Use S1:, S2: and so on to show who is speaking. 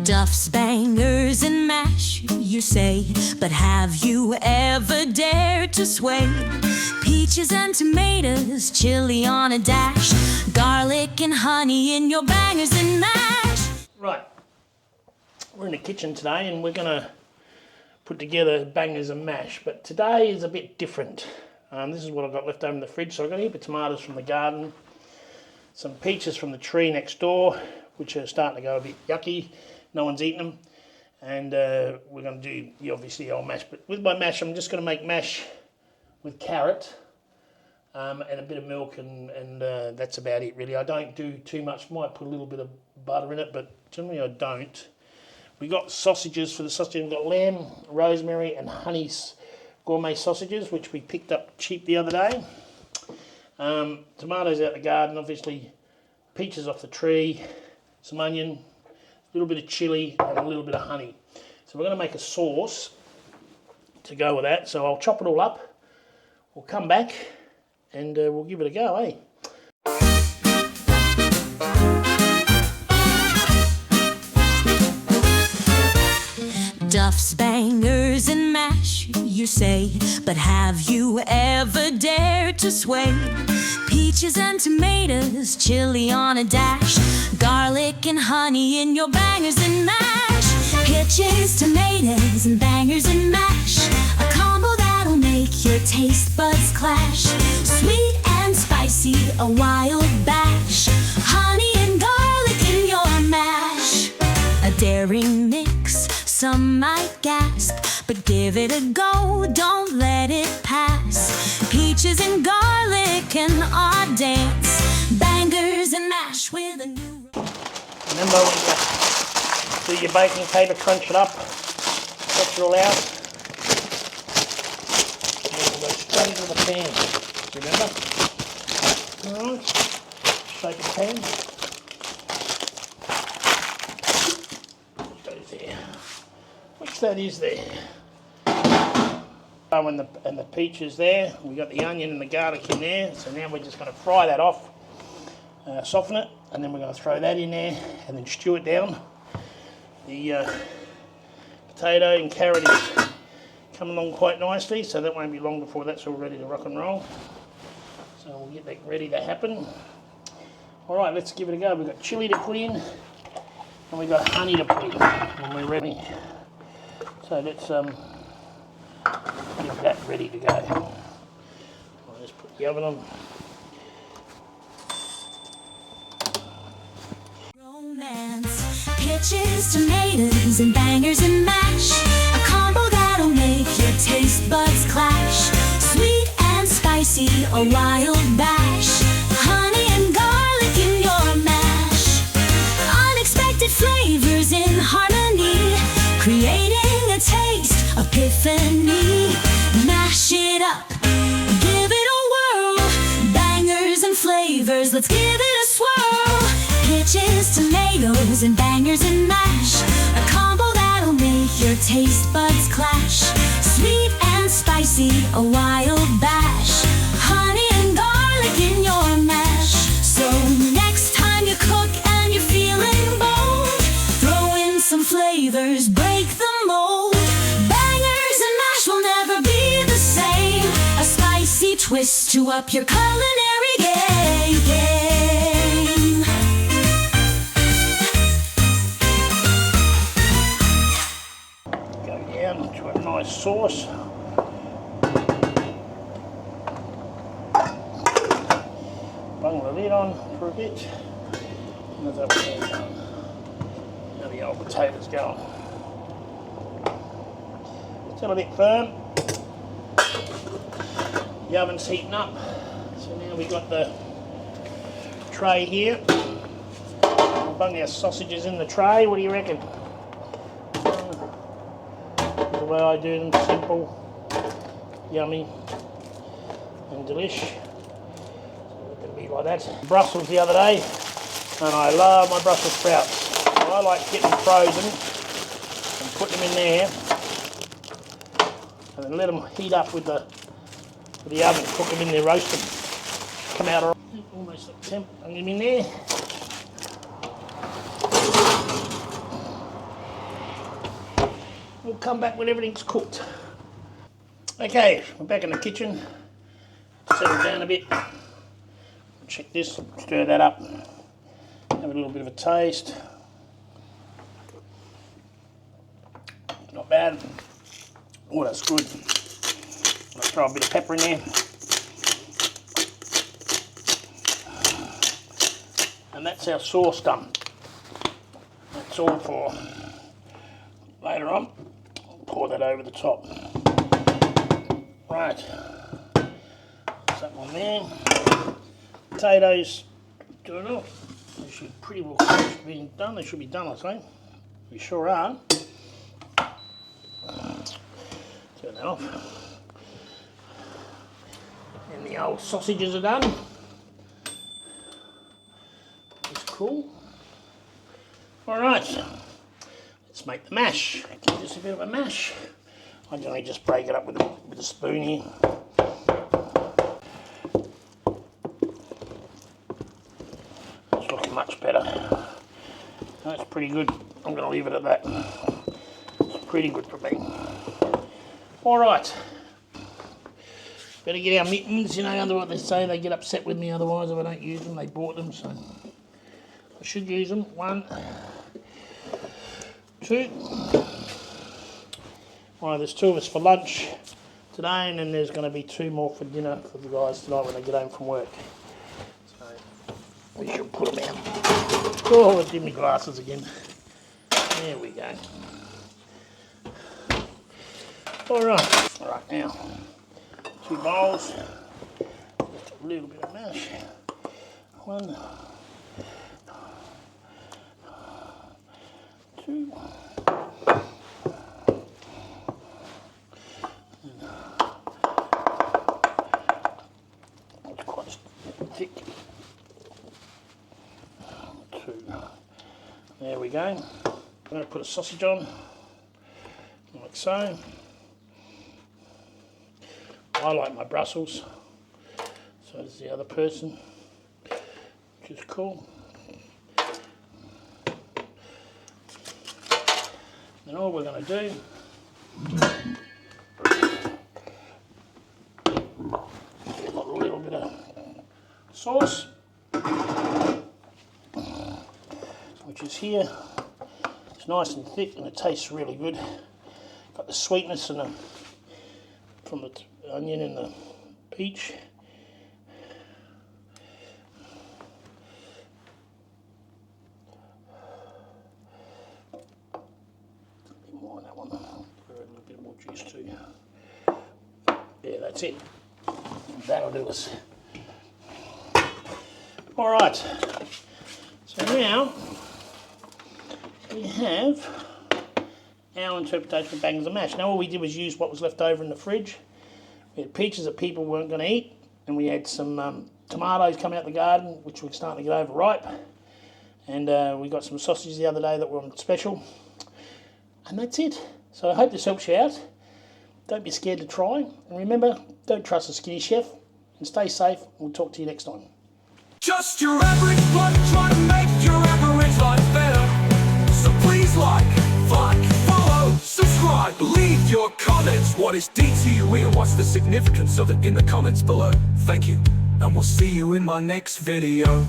S1: Duff's bangers and mash, you say, but have you ever dared to sway? Peaches and tomatoes, chili on a dash, garlic and honey in your bangers and mash.
S2: Right, we're in the kitchen today and we're gonna put together bangers and mash, but today is a bit different. This is what I've got left over in the fridge. So I've got a heap of tomatoes from the garden, some peaches from the tree next door, which are starting to go a bit yucky. No one's eating them. And we're going to do, obviously, old mash. But with my mash, I'm just going to make mash with carrot and a bit of milk, and that's about it, really. I don't do too much. Might put a little bit of butter in it, but generally I don't. We got sausages for the sausage. We've got lamb, rosemary, and honey gourmet sausages, which we picked up cheap the other day. Tomatoes out the garden, obviously. Peaches off the tree, some onion, a little bit of chili, and a little bit of honey. So we're going to make a sauce to go with that. So I'll chop it all up. We'll come back and we'll give it a go, eh?
S1: Duff's bangers and mash, you say, but have you ever dared to sway? Peaches and tomatoes, chili on a dash, garlic and honey in your bangers and mash. Peaches, tomatoes, and bangers and mash, a combo that'll make your taste buds clash. Sweet and spicy, a wild bash, honey and garlic in your mash. A daring mix, some might gasp, but give it a go, don't let it pass. Peaches and garlic and our dance, bangers and mash with a new...
S2: Remember when you do your baking paper, crunch it up, stretch it all out, and then we'll go straight into the pan. Remember? Alright, shake the pan. Goes there. Which that is there. And the peaches there, we got the onion and the garlic in there, so now we're just going to fry that off, soften it, and then we're going to throw that in there and then stew it down. The potato and carrot is coming along quite nicely, so that won't be long before that's all ready to rock and roll. So we'll get that ready to happen. Alright, let's give it a go. We've got chili to put in and we've got honey to put in when we're ready. So let's get that ready to go. I'll just put the oven on.
S1: Romance, peaches, tomatoes, and bangers and mash, a combo that'll make your taste buds clash. Sweet and spicy, a wild bash, honey and garlic in your mash. Unexpected flavors in harmony, creating a taste epiphany. Mash it up, give it a whirl, bangers and flavors, let's give it a swirl. Peaches, tomatoes, and bangers and mash, a combo that'll make your taste buds clash. Sweet and spicy, a wild bash, honey and garlic in your mash. So next time you cook and you're feeling bold, throw in some flavors, break the mold. Bangers and mash will never be the same, a spicy twist to up your culinary game.
S2: Go down to a nice sauce. Bung the lid on for a bit. And that's how we're going. Now the old potatoes going. Still a bit firm. The oven's heating up. So now we've got the tray here. We'll bung our sausages in the tray. What do you reckon? The way I do them, simple, yummy, and delish. So it can be like that. Brussels the other day, and I love my Brussels sprouts. So I like getting them frozen and put them in there, and then let them heat up with the oven. Cook them in there, roast them. Come out almost at temp. Bung them in there. we'll come back when everything's cooked. Okay, we're back in the kitchen. Settle down a bit. Check this, stir that up. Have a little bit of a taste. Not bad. Oh, that's good. Let's throw a bit of pepper in there. And that's our sauce done. That's all for later on. Pour that over the top. Right. That one there. Potatoes, do it off. They should pretty well be done. They should be done, I think. We sure are. Turn that off. And the old sausages are done. That's cool. Alright, let's make the mash. Just a bit of a mash. I generally just break it up with a spoon here. It's looking much better. That's pretty good. I'm going to leave it at that. It's pretty good for me. Alright. Better get our mittens, you know, under what they say. They get upset with me otherwise if I don't use them. They bought them, so I should use them. 1, 2. Right, there's 2 of us for lunch today, and then there's going to be 2 more for dinner for the guys tonight when they get home from work. So we should put them out. Oh, I did my glasses again. There we go. Alright, now 2 bowls, just a little bit of mash. 1, 2. It's quite thick. 2. There we go. I'm going to put a sausage on, like so. I like my Brussels, so does the other person, which is cool. Then all we're going to do, get a little bit of sauce, which is here. It's nice and thick and it tastes really good. Got the sweetness and from the onion and the peach. A bit more on that one. A little bit more juice too. Yeah, that's it. That'll do us. Alright. So now we have our interpretation of bangers and mash. Now all we did was use what was left over in the fridge. We had peaches that people weren't going to eat, and we had some tomatoes coming out the garden, which were starting to get overripe. And we got some sausages the other day that were on special. And that's it. So I hope this helps you out. Don't be scared to try. And remember, don't trust a skinny chef. And stay safe. We'll talk to you next time.
S3: Just your average bloke trying to make your average life better. So please like, follow, subscribe, leave your comments. What is D to you and what's the significance of it in the comments below? Thank you, and we'll see you in my next video.